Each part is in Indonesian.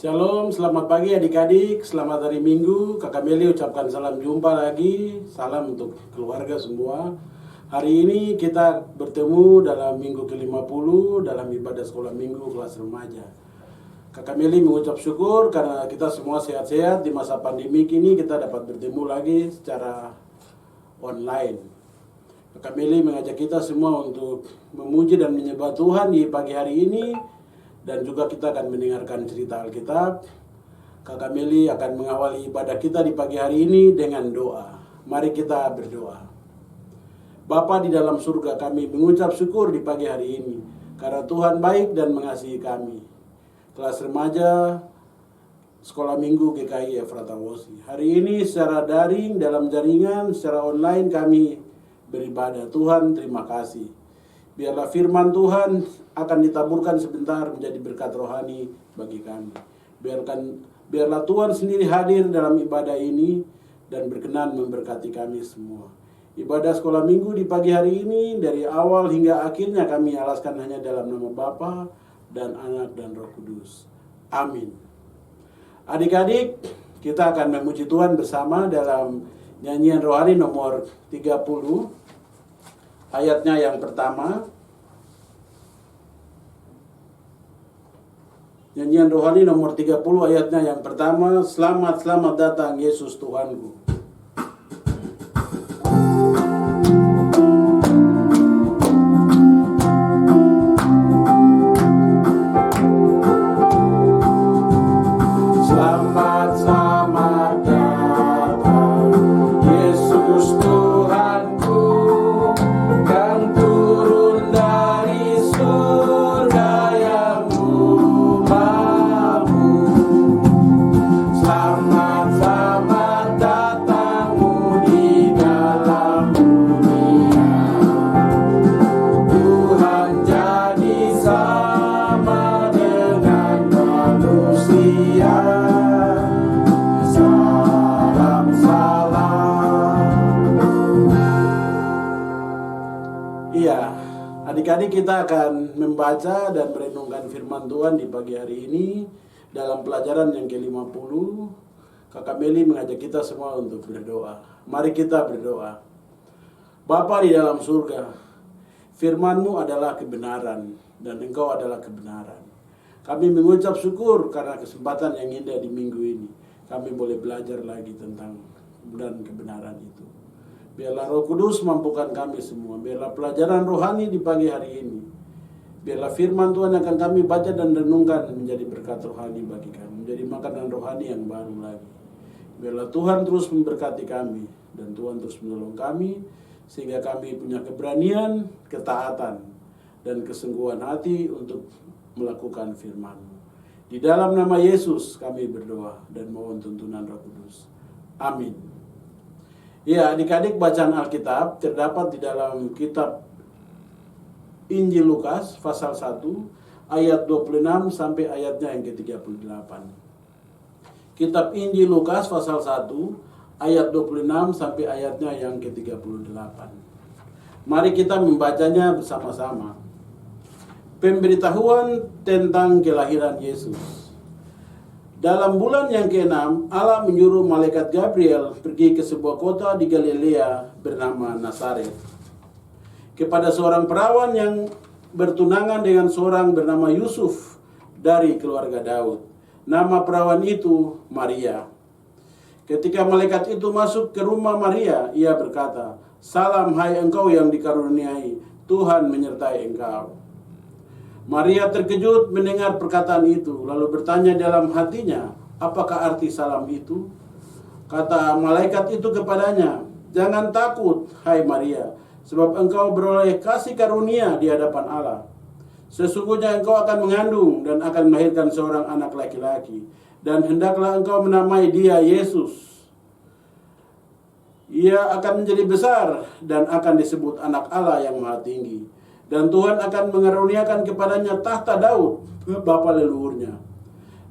Shalom, selamat pagi adik-adik, selamat hari Minggu. Kakak Meli ucapkan salam jumpa lagi, salam untuk keluarga semua. Hari ini kita bertemu dalam minggu ke-50 dalam ibadah sekolah minggu kelas remaja. Kakak Meli mengucap syukur karena kita semua sehat-sehat di masa pandemi ini kita dapat bertemu lagi secara online. Kakak Meli mengajak kita semua untuk memuji dan menyembah Tuhan di pagi hari ini. Dan juga kita akan mendengarkan cerita Alkitab. Kakak Meli akan mengawali ibadah kita di pagi hari ini dengan doa. Mari kita berdoa. Bapa di dalam surga, kami mengucap syukur di pagi hari ini karena Tuhan baik dan mengasihi kami. Kelas remaja Sekolah Minggu GKI Efrata Wosi. Hari ini secara daring, dalam jaringan, secara online kami beribadah. Tuhan, terima kasih. Biarlah firman Tuhan akan ditaburkan sebentar menjadi berkat rohani bagi kami. Biarlah Tuhan sendiri hadir dalam ibadah ini dan berkenan memberkati kami semua. Ibadah sekolah minggu di pagi hari ini dari awal hingga akhirnya kami alaskan hanya dalam nama Bapa dan Anak dan Roh Kudus. Amin. Adik-adik, kita akan memuji Tuhan bersama dalam nyanyian rohani nomor 30. Ayatnya yang pertama. Nyanyian rohani nomor 30 ayatnya yang pertama. Selamat, selamat datang Yesus Tuhanku. Adik-adik, kita akan membaca dan merenungkan firman Tuhan di pagi hari ini dalam pelajaran yang ke-50. Kakak Meli mengajak kita semua untuk berdoa. Mari kita berdoa. Bapa di dalam surga, firman-Mu adalah kebenaran dan Engkau adalah kebenaran. Kami mengucap syukur karena kesempatan yang indah di minggu ini. Kami boleh belajar lagi tentang kebenaran itu. Biarlah Roh Kudus mampukan kami semua. Biarlah pelajaran rohani di pagi hari ini. Biarlah firman Tuhan yang akan kami baca dan renungkan menjadi berkat rohani bagi kami. Menjadi makanan rohani yang baru lagi. Biarlah Tuhan terus memberkati kami. Dan Tuhan terus menolong kami. Sehingga kami punya keberanian, ketaatan, dan kesungguhan hati untuk melakukan firman-Mu. Di dalam nama Yesus kami berdoa dan mohon tuntunan Roh Kudus. Amin. Ya, adik-adik, bacaan Alkitab terdapat di dalam kitab Injil Lukas pasal 1 ayat 26 sampai ayatnya yang ke-38. Kitab Injil Lukas pasal 1 ayat 26 sampai ayatnya yang ke-38. Mari kita membacanya bersama-sama. Pemberitahuan tentang kelahiran Yesus. Dalam bulan yang ke-6, Allah menyuruh malaikat Gabriel pergi ke sebuah kota di Galilea bernama Nazaret, kepada seorang perawan yang bertunangan dengan seorang bernama Yusuf dari keluarga Daud. Nama perawan itu Maria. Ketika malaikat itu masuk ke rumah Maria, ia berkata, "Salam hai engkau yang dikaruniai, Tuhan menyertai engkau." Maria terkejut mendengar perkataan itu, lalu bertanya dalam hatinya, apakah arti salam itu? Kata malaikat itu kepadanya, "Jangan takut, hai Maria, sebab engkau beroleh kasih karunia di hadapan Allah. Sesungguhnya engkau akan mengandung dan akan melahirkan seorang anak laki-laki, dan hendaklah engkau menamai dia Yesus. Ia akan menjadi besar dan akan disebut anak Allah yang Maha Tinggi. Dan Tuhan akan mengaruniakan kepadanya tahta Daud, bapa leluhurnya.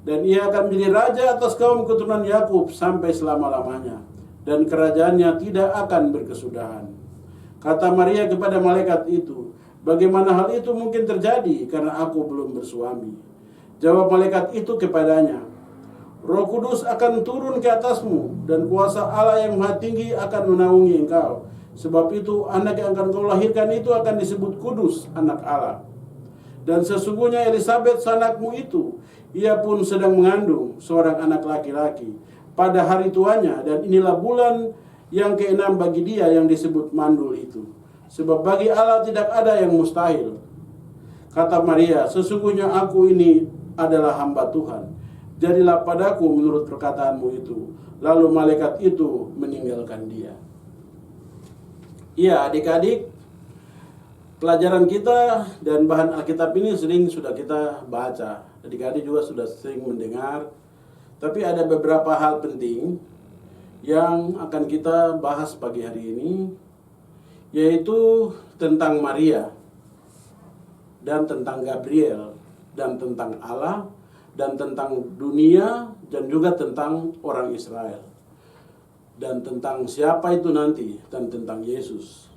Dan ia akan menjadi raja atas kaum keturunan Yakub sampai selama-lamanya. Dan kerajaannya tidak akan berkesudahan." Kata Maria kepada malaikat itu, "Bagaimana hal itu mungkin terjadi karena aku belum bersuami?" Jawab malaikat itu kepadanya, Roh Kudus akan turun ke atasmu, dan kuasa Allah yang Maha Tinggi akan menaungi engkau. Sebab itu anak yang akan kau lahirkan itu akan disebut kudus, anak Allah. Dan sesungguhnya Elisabet sanakmu itu, ia pun sedang mengandung seorang anak laki-laki pada hari tuanya, dan inilah bulan yang keenam bagi dia yang disebut mandul itu. Sebab bagi Allah tidak ada yang mustahil. Kata Maria, sesungguhnya aku ini adalah hamba Tuhan. Jadilah padaku menurut perkataanmu itu. Lalu malaikat itu meninggalkan dia. Iya, adik-adik, pelajaran kita dan bahan Alkitab ini sering sudah kita baca. Adik-adik juga sudah sering mendengar. Tapi ada beberapa hal penting yang akan kita bahas pagi hari ini, yaitu tentang Maria, dan tentang Gabriel, dan tentang Allah, dan tentang dunia, dan juga tentang orang Israel, dan tentang siapa itu nanti, dan tentang Yesus.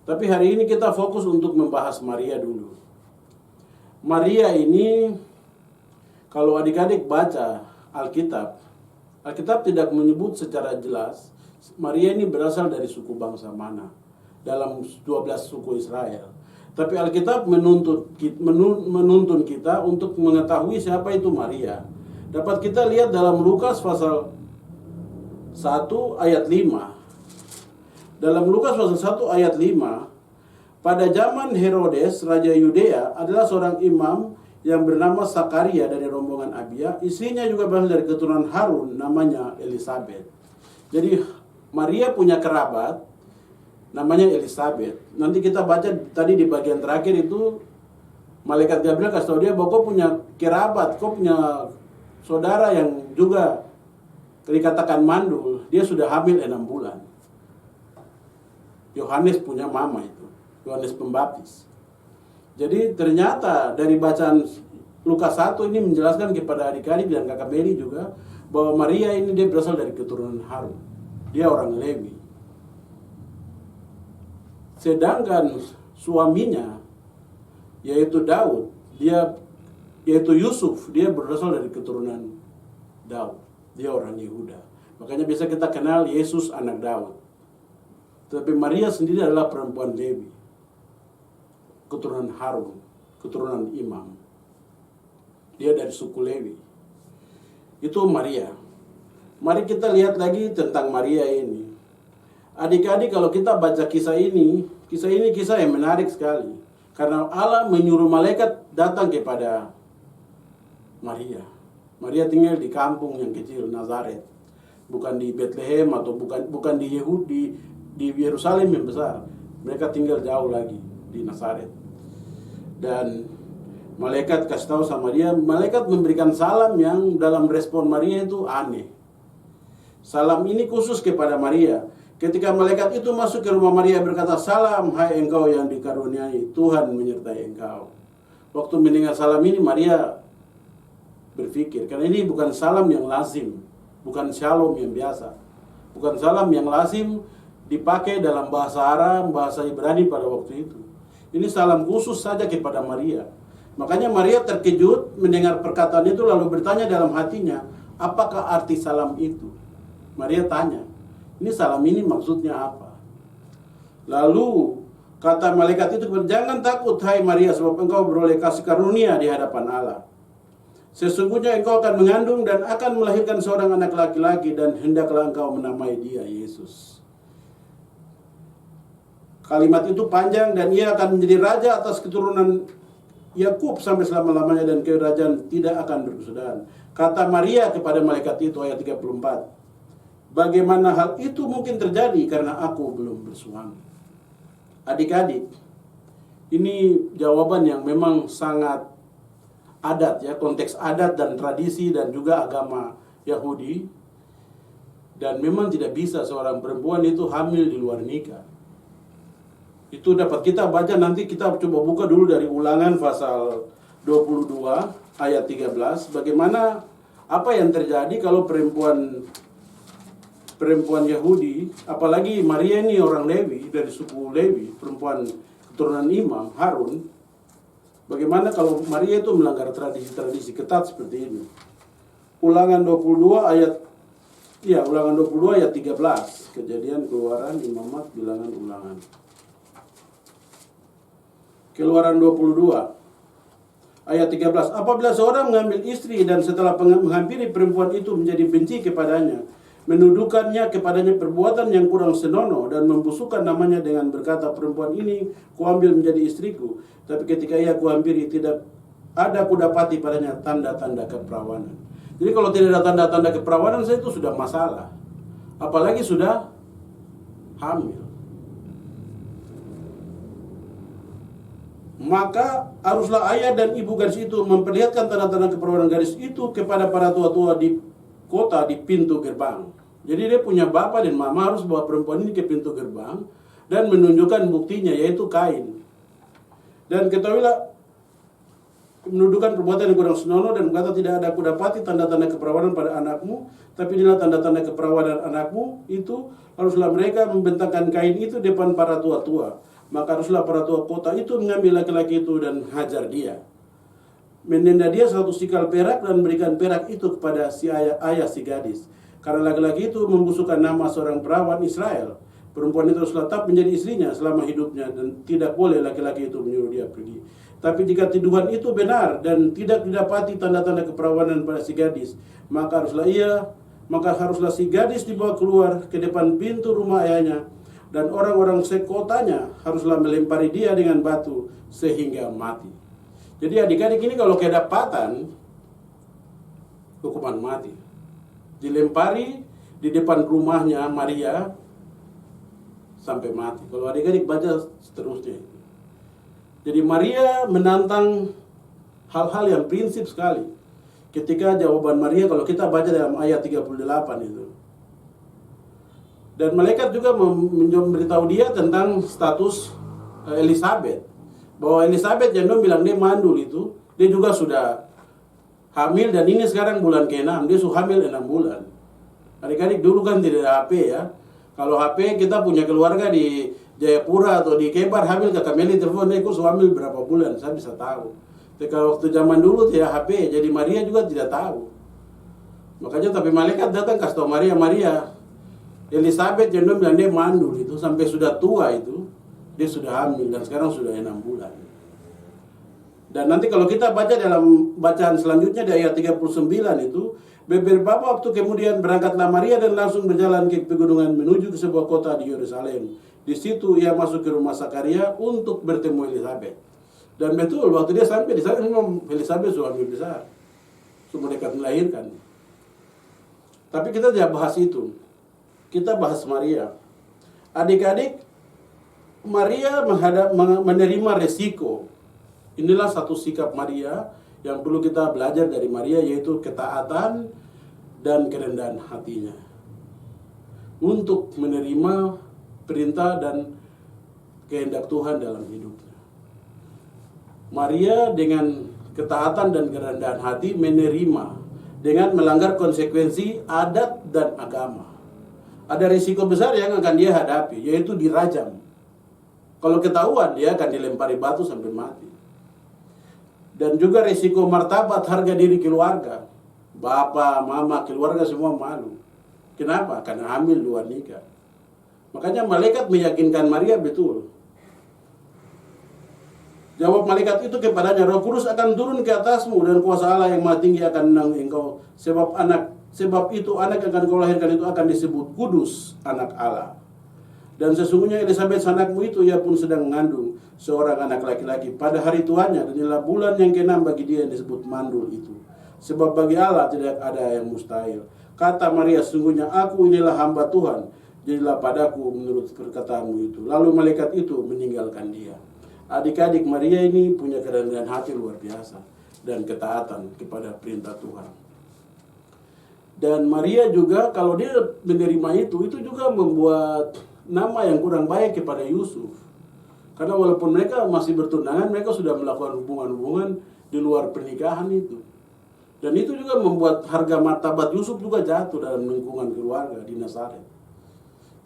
Tapi hari ini kita fokus untuk membahas Maria dulu. Maria ini, kalau adik-adik baca Alkitab, Alkitab tidak menyebut secara jelas Maria ini berasal dari suku bangsa mana dalam 12 suku Israel. Tapi Alkitab menuntun kita untuk mengetahui siapa itu Maria. Dapat kita lihat dalam Lukas pasal 1 ayat 5. Dalam Lukas pasal 1 ayat 5, pada zaman Herodes, Raja Yudea, adalah seorang imam yang bernama Sakaria dari rombongan Abia. Istrinya juga berasal dari keturunan Harun, namanya Elisabet. Jadi Maria punya kerabat namanya Elisabet. Nanti kita baca tadi di bagian terakhir itu, malaikat Gabriel kasih tahu dia bahwa kau punya kerabat, kau punya saudara yang juga dikatakan mandul, dia sudah hamil 6 bulan. Yohanes punya mama itu, Yohanes Pembaptis. Jadi ternyata dari bacaan Lukas 1 ini menjelaskan kepada adik-adik dan kakak Meli juga bahwa Maria ini dia berasal dari keturunan Harun. Dia orang Lewi. Sedangkan suaminya yaitu Daud, yaitu Yusuf, dia berasal dari keturunan Daud. Dia orang Yehuda. Makanya bisa kita kenal Yesus anak Daud. Tapi Maria sendiri adalah perempuan Lewi, keturunan Harun, keturunan imam. Dia dari suku Lewi. Itu Maria. Mari kita lihat lagi tentang Maria ini. Adik-adik, kalau kita baca kisah ini kisah yang menarik sekali. Karena Allah menyuruh malaikat datang kepada Maria. Maria tinggal di kampung yang kecil, Nazaret. Bukan di Bethlehem atau bukan di Yehudi, di Yerusalem yang besar. Mereka tinggal jauh lagi di Nazaret. Dan malaikat kasih tahu sama dia, malaikat memberikan salam yang dalam respon Maria itu aneh. Salam ini khusus kepada Maria. Ketika malaikat itu masuk ke rumah Maria berkata, salam hai engkau yang dikaruniai, Tuhan menyertai engkau. Waktu mendengar salam ini Maria berpikir, karena ini bukan salam yang lazim, bukan shalom yang biasa, bukan salam yang lazim dipakai dalam bahasa Arab, bahasa Ibrani pada waktu itu. Ini salam khusus saja kepada Maria. Makanya Maria terkejut mendengar perkataan itu lalu bertanya dalam hatinya, apakah arti salam itu? Maria tanya, ini salam ini maksudnya apa? Lalu kata malaikat itu, jangan takut hai Maria, sebab engkau beroleh kasih karunia di hadapan Allah. Sesungguhnya engkau akan mengandung dan akan melahirkan seorang anak laki-laki, dan hendaklah engkau menamai dia Yesus. Kalimat itu panjang, dan ia akan menjadi raja atas keturunan Yakub sampai selama-lamanya, dan kerajaan tidak akan berkesudahan. Kata Maria kepada malaikat itu, ayat 34, bagaimana hal itu mungkin terjadi karena aku belum bersuami? Adik-adik, ini jawaban yang memang sangat adat ya, konteks adat dan tradisi dan juga agama Yahudi. Dan memang tidak bisa seorang perempuan itu hamil di luar nikah. Itu dapat kita baca, nanti kita coba buka dulu dari Ulangan pasal 22 ayat 13. Bagaimana, apa yang terjadi kalau perempuan Yahudi, apalagi Maria ini orang Lewi, dari suku Lewi, perempuan keturunan imam Harun. Bagaimana kalau Maria itu melanggar tradisi-tradisi ketat seperti ini? Ulangan 22 ayat Ulangan 22 ayat 13. Kejadian, Keluaran, Imamat, Bilangan, Ulangan. Keluaran 22 ayat 13. Apabila seorang mengambil istri dan setelah menghampiri perempuan itu menjadi benci kepadanya, menuduhkannya kepadanya perbuatan yang kurang senonoh dan membusukkan namanya dengan berkata, perempuan ini kuambil menjadi istriku, tapi ketika ia kuhampiri tidak ada kudapati padanya tanda-tanda keperawanan. Jadi kalau tidak ada tanda-tanda keperawanan, saya itu sudah masalah. Apalagi sudah hamil. Maka haruslah ayah dan ibu gadis itu memperlihatkan tanda-tanda keperawanan gadis itu kepada para tua-tua di kota di pintu gerbang. Jadi dia punya bapak dan mama harus bawa perempuan ini ke pintu gerbang dan menunjukkan buktinya, yaitu kain. Dan ketahuilah, menuduhkan perbuatan yang kurang senonoh dan berkata, tidak ada aku dapati tanda-tanda keperawanan pada anakmu, tapi inilah tanda-tanda keperawanan anakmu itu. Haruslah mereka membentangkan kain itu depan para tua-tua. Maka haruslah para tua kota itu mengambil laki-laki itu dan hajar dia, menenda dia 100 sikal perak dan berikan perak itu kepada si ayah si gadis. Karena laki-laki itu membusukkan nama seorang perawan Israel. Perempuan itu harus tetap menjadi istrinya selama hidupnya dan tidak boleh laki-laki itu menyuruh dia pergi. Tapi jika tuduhan itu benar dan tidak didapati tanda-tanda keperawanan pada si gadis, maka haruslah si gadis dibawa keluar ke depan pintu rumah ayahnya, dan orang-orang sekotanya haruslah melempari dia dengan batu sehingga mati. Jadi adik-adik ini kalau kedapatan, hukuman mati. Dilempari di depan rumahnya Maria sampai mati. Kalau adik-adik baca seterusnya. Jadi Maria menantang hal-hal yang prinsip sekali. Ketika jawaban Maria, kalau kita baca dalam ayat 38 itu. Dan malaikat juga memberitahu dia tentang status Elizabeth. Bahwa Elizabeth yang bilang dia mandul itu, dia juga sudah hamil, dan ini sekarang bulan ke-6, dia sudah hamil 6 bulan. Adik-adik dulu kan tidak ada HP ya. Kalau HP kita punya keluarga di Jayapura atau di Kebar hamil, kata Meli telepon, aku sudah hamil berapa bulan, saya bisa tahu. Tapi waktu zaman dulu tidak HP, jadi Maria juga tidak tahu. Makanya tapi malaikat datang kasih tahu Maria, Elizabeth yang bilang dia mandul itu sampai sudah tua itu, dia sudah hamil dan sekarang sudah 6 bulan. Dan nanti kalau kita baca dalam bacaan selanjutnya di ayat 39 itu, beberapa waktu kemudian berangkatlah Maria dan langsung berjalan ke pegunungan menuju ke sebuah kota di Yerusalem. Di situ ia masuk ke rumah Zakaria untuk bertemu Elizabeth. Dan betul, waktu dia sampai di sana memang Elizabeth sudah hamil besar, sudah dekat melahirkan. Tapi kita tidak bahas itu. Kita bahas Maria. Adik-adik, Maria menerima resiko. Inilah satu sikap Maria yang perlu kita belajar dari Maria, yaitu ketaatan dan kerendahan hatinya untuk menerima perintah dan kehendak Tuhan dalam hidupnya. Maria dengan ketaatan dan kerendahan hati menerima dengan melanggar konsekuensi adat dan agama. Ada risiko besar yang akan dia hadapi, yaitu dirajam. Kalau ketahuan, dia akan dilempari batu sampai mati. Dan juga risiko martabat, harga diri keluarga. Bapak, mama, keluarga semua malu. Kenapa? Karena hamil luar nikah. Makanya malaikat meyakinkan Maria betul. Jawab malaikat itu kepadanya, Roh Kudus akan turun ke atasmu dan kuasa Allah yang Maha Tinggi akan menanggung engkau. Sebab itu anak yang akan kau lahirkan itu akan disebut kudus, anak Allah. Dan sesungguhnya Elizabeth anakmu itu, ia pun sedang mengandung seorang anak laki-laki pada hari tuanya, dan inilah bulan yang ke-6 bagi dia yang disebut mandul itu. Sebab bagi Allah tidak ada yang mustahil. Kata Maria, sesungguhnya aku inilah hamba Tuhan, jadilah padaku menurut perkataanmu itu. Lalu malaikat itu meninggalkan dia. Adik-adik, Maria ini punya kerendahan hati luar biasa dan ketaatan kepada perintah Tuhan. Dan Maria juga kalau dia menerima itu juga membuat nama yang kurang baik kepada Yusuf. Karena walaupun mereka masih bertunangan, mereka sudah melakukan hubungan-hubungan di luar pernikahan itu. Dan itu juga membuat harga martabat Yusuf juga jatuh dalam lingkungan keluarga di Nazaret.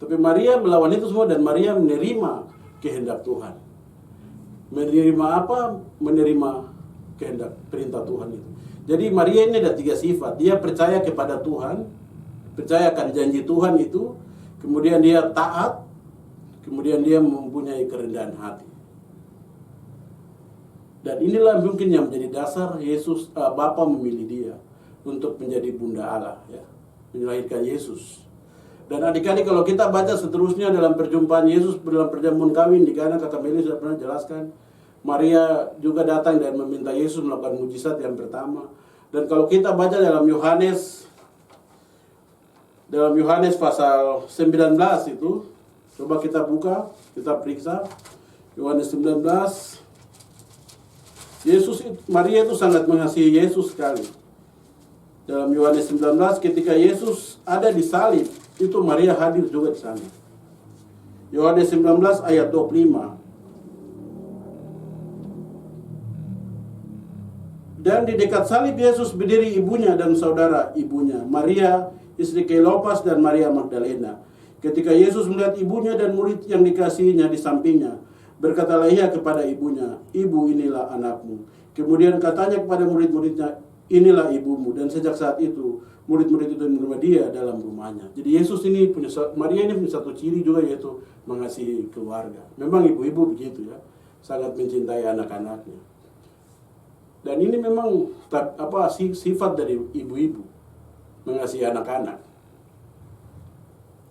Tapi Maria melawan itu semua, dan Maria menerima kehendak Tuhan. Menerima apa? Menerima kehendak perintah Tuhan itu. Jadi Maria ini ada 3 sifat. Dia percaya kepada Tuhan, percaya akan janji Tuhan itu, kemudian dia taat, kemudian dia mempunyai kerendahan hati. Dan inilah mungkin yang menjadi dasar Yesus, Bapa memilih dia untuk menjadi Bunda Allah, ya, melahirkan Yesus. Dan adik-adik, kalau kita baca seterusnya dalam perjumpaan Yesus dalam perjamuan kawin di Kana, Kakak Meli sudah pernah jelaskan, Maria juga datang dan meminta Yesus melakukan mujizat yang pertama. Dan kalau kita baca dalam Yohanes pasal 19 itu, coba kita buka, kita periksa Yohanes 19. Maria itu sangat mengasihi Yesus sekali. Dalam Yohanes 19 ketika Yesus ada di salib, itu Maria hadir juga di sana. Yohanes 19 ayat 25. Dan di dekat salib Yesus berdiri ibunya dan saudara ibunya, Maria istri Kleopas dan Maria Magdalena. Ketika Yesus melihat ibunya dan murid yang dikasihinya di sampingnya, berkatalah ia kepada ibunya, "Ibu, inilah anakmu." Kemudian katanya kepada murid-muridnya, "Inilah ibumu." Dan sejak saat itu murid-murid itu menerima dia dalam rumahnya. Jadi Maria ini punya satu ciri juga, yaitu mengasihi keluarga. Memang ibu-ibu begitu, ya, sangat mencintai anak-anaknya. Dan ini memang sifat dari ibu-ibu, mengasihi anak-anak.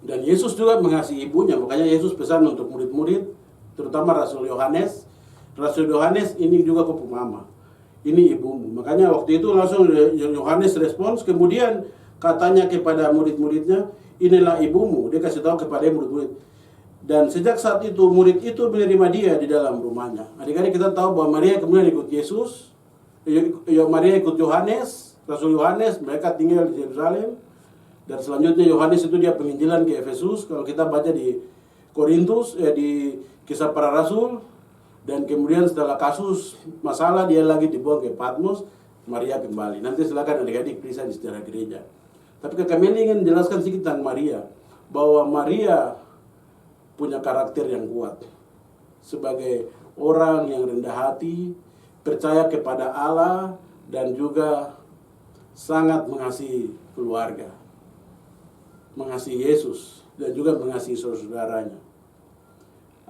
Dan Yesus juga mengasihi ibunya, makanya Yesus pesan untuk murid-murid, terutama Rasul Yohanes. Rasul Yohanes, ini juga kupu mama, ini ibumu. Makanya waktu itu langsung Yohanes respons, kemudian katanya kepada murid-muridnya, "Inilah ibumu." Dia kasih tahu kepada murid-murid. Dan sejak saat itu murid itu menerima dia di dalam rumahnya. Adik-adik, kita tahu bahwa Maria kemudian ikut Yesus. Maria ikut Yohanes, Rasul Yohanes, mereka tinggal di Yerusalem. Dan selanjutnya Yohanes itu dia penginjilan ke Efesus. Kalau kita baca di Korintus, di Kisah Para Rasul, dan kemudian setelah kasus masalah dia lagi dibawa ke Patmos, Maria kembali. Nanti silakan adik-adik periksa di sejarah gereja. Tapi kami ingin menjelaskan sedikit tentang Maria, bahwa Maria punya karakter yang kuat sebagai orang yang rendah hati, percaya kepada Allah, dan juga sangat mengasihi keluarga, mengasihi Yesus, dan juga mengasihi saudara-saudaranya.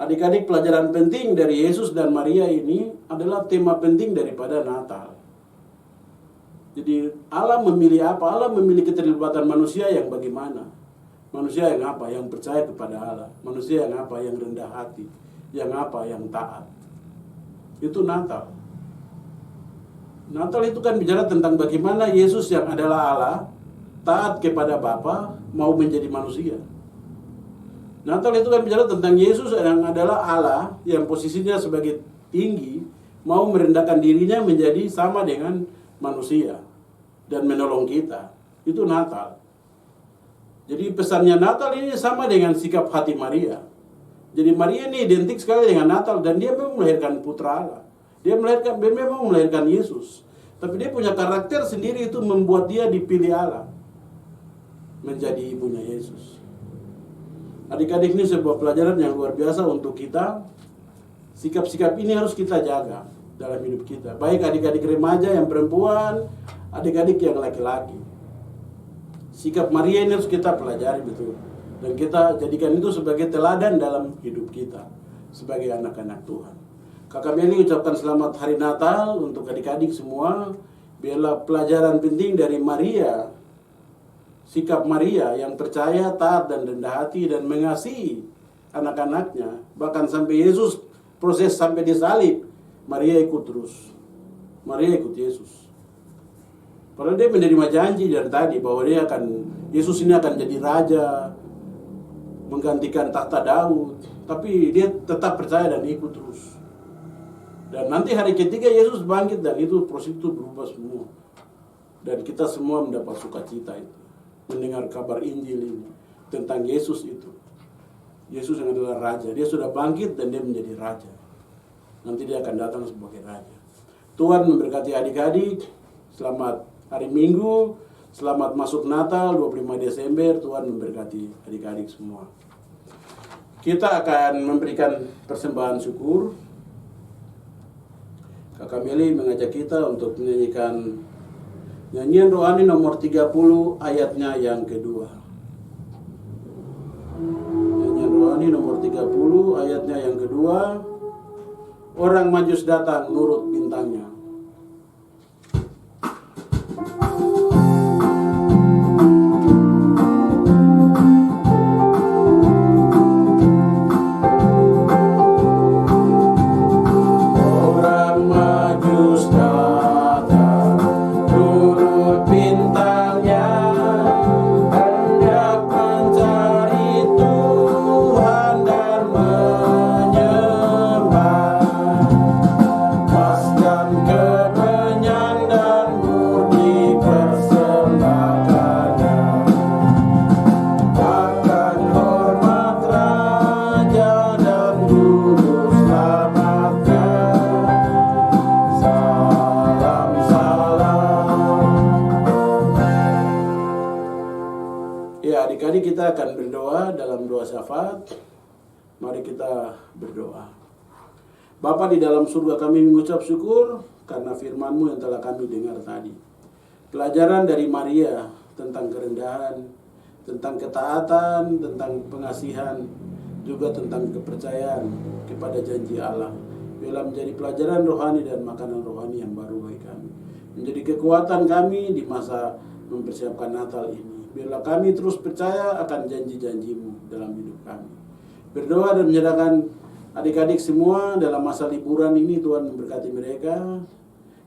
Adik-adik, pelajaran penting dari Yesus dan Maria ini adalah tema penting daripada Natal. Jadi Allah memilih apa? Allah memilih keterlibatan manusia yang bagaimana? Manusia yang apa? Yang percaya kepada Allah. Manusia yang apa? Yang rendah hati. Yang apa? Yang taat. Itu Natal. Natal itu kan bicara tentang bagaimana Yesus yang adalah Allah, taat kepada Bapa, mau menjadi manusia. Natal itu kan bicara tentang Yesus yang adalah Allah, yang posisinya sebagai tinggi, mau merendahkan dirinya menjadi sama dengan manusia dan menolong kita. Itu Natal. Jadi pesannya Natal ini sama dengan sikap hati Maria. Jadi Maria ini identik sekali dengan Natal, dan dia memang melahirkan putra Allah. Dia memang melahirkan Yesus. Tapi dia punya karakter sendiri, itu membuat dia dipilih Allah menjadi ibunya Yesus. Adik-adik, ini sebuah pelajaran yang luar biasa untuk kita. Sikap-sikap ini harus kita jaga dalam hidup kita. Baik adik-adik remaja yang perempuan, adik-adik yang laki-laki. Sikap Maria ini harus kita pelajari betul. Dan kita jadikan itu sebagai teladan dalam hidup kita sebagai anak-anak Tuhan. Kakak Meli ucapkan selamat hari Natal untuk adik-adik semua. Biarlah pelajaran penting dari Maria, sikap Maria yang percaya, taat, dan rendah hati, dan mengasihi anak-anaknya. Bahkan sampai Yesus proses sampai disalib, Maria ikut terus. Maria ikut Yesus. Padahal dia menerima janji dari tadi bahwa Yesus ini akan jadi raja, menggantikan takhta Daud. Tapi dia tetap percaya dan ikut terus. Dan nanti hari ketiga Yesus bangkit, dan itu proses itu berubah semua. Dan kita semua mendapat sukacita itu, mendengar kabar Injil ini tentang Yesus itu. Yesus yang adalah raja, dia sudah bangkit dan dia menjadi raja. Nanti dia akan datang sebagai raja. Tuhan memberkati adik-adik. Selamat hari Minggu, selamat masuk Natal 25 Desember. Tuhan memberkati adik-adik semua. Kita akan memberikan persembahan syukur. Kakak Meli mengajak kita untuk menyanyikan nyanyian rohani nomor 30 ayatnya yang kedua. Nyanyian rohani nomor 30 ayatnya yang kedua. Orang Majus datang nurut bintangnya. Adik-adik, kita akan berdoa dalam doa syafaat. Mari kita berdoa. Bapa di dalam surga, kami mengucap syukur karena firman-Mu yang telah kami dengar tadi. Pelajaran dari Maria tentang kerendahan, tentang ketaatan, tentang pengasihan, juga tentang kepercayaan kepada janji Allah. Biarlah menjadi pelajaran rohani dan makanan rohani yang baru bagi kami. Menjadi kekuatan kami di masa mempersiapkan Natal ini. Biarlah kami terus percaya akan janji-janji-Mu dalam hidup kami. Berdoa dan menyerahkan adik-adik semua dalam masa liburan ini. Tuhan memberkati mereka,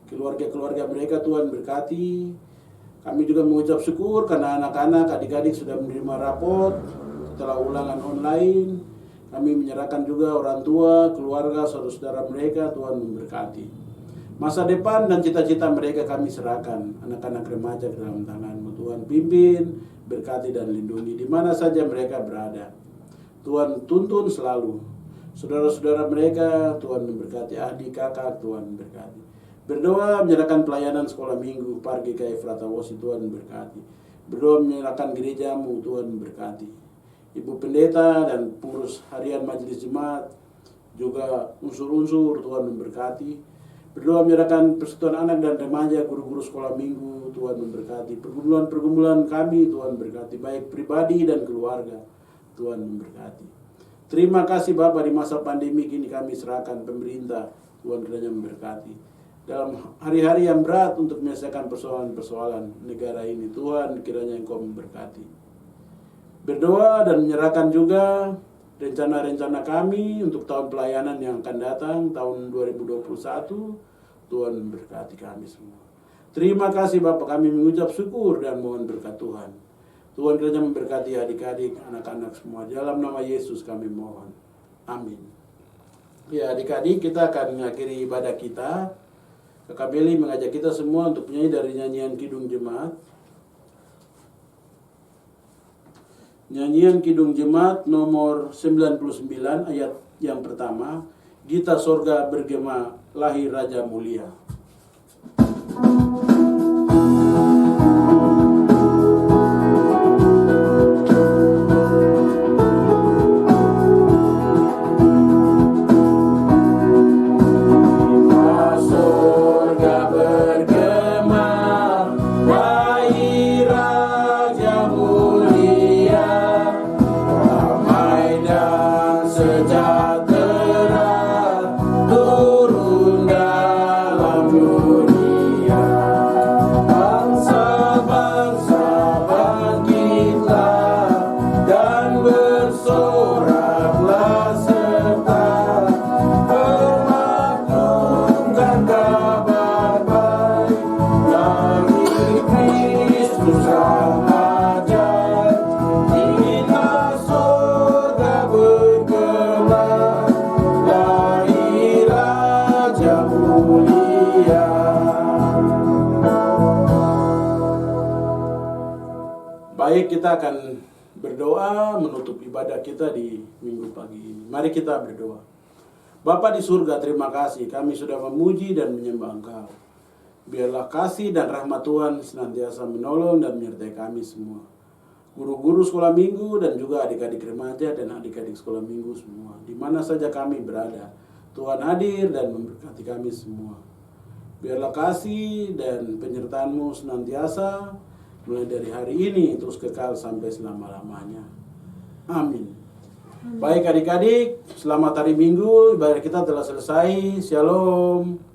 keluarga-keluarga mereka Tuhan berkati. Kami juga mengucap syukur karena anak-anak, adik-adik sudah menerima rapot setelah ulangan online. Kami menyerahkan juga orang tua, keluarga, saudara-saudara mereka. Tuhan memberkati. Masa depan dan cita-cita mereka kami serahkan, anak-anak remaja ke dalam tangan-Mu. Tuhan pimpin, berkati dan lindungi di mana saja mereka berada. Tuhan tuntun selalu. Saudara-saudara mereka, Tuhan memberkati. Adik, kakak, Tuhan berkati. Berdoa menyerahkan pelayanan sekolah minggu Pargi ke Efrata Wosi, Tuhan berkati. Berdoa menyerahkan gereja-Mu, Tuhan berkati. Ibu pendeta dan pengurus harian majelis jemaat, juga unsur-unsur, Tuhan memberkati. Berdoa menyerahkan persekutuan anak dan remaja, guru-guru sekolah minggu, Tuhan memberkati. Pergumulan-pergumulan kami, Tuhan berkati, baik pribadi dan keluarga, Tuhan memberkati. Terima kasih Bapa, di masa pandemi kini kami serahkan pemerintah, Tuhan kiranya memberkati. Dalam hari-hari yang berat untuk menyelesaikan persoalan-persoalan negara ini, Tuhan kiranya Engkau memberkati. Berdoa dan menyerahkan juga rencana-rencana kami untuk tahun pelayanan yang akan datang, tahun 2021, Tuhan memberkati kami semua. Terima kasih Bapak, kami mengucap syukur dan mohon berkat Tuhan. Tuhan kiranya memberkati adik-adik, anak-anak semua. Dalam nama Yesus kami mohon. Amin. Ya adik-adik, kita akan mengakhiri ibadah kita. Kakak Beli mengajak kita semua untuk menyanyi dari nyanyian Kidung Jemaat. Nyanyian Kidung Jemaat nomor 99 ayat yang pertama. Gita sorga bergema, lahir Raja Mulia. Baik, kita akan berdoa menutup ibadah kita di minggu pagi ini. Mari kita berdoa. Bapa di surga, terima kasih kami sudah memuji dan menyembah Engkau. Biarlah kasih dan rahmat Tuhan senantiasa menolong dan menyertai kami semua. Guru-guru sekolah minggu dan juga adik-adik remaja dan adik-adik sekolah minggu semua. Di mana saja kami berada, Tuhan hadir dan memberkati kami semua. Biarlah kasih dan penyertaan-Mu senantiasa mulai dari hari ini terus kekal sampai selama-lamanya. Amin. Baik adik-adik, selamat hari Minggu. Ibadah kita telah selesai. Shalom.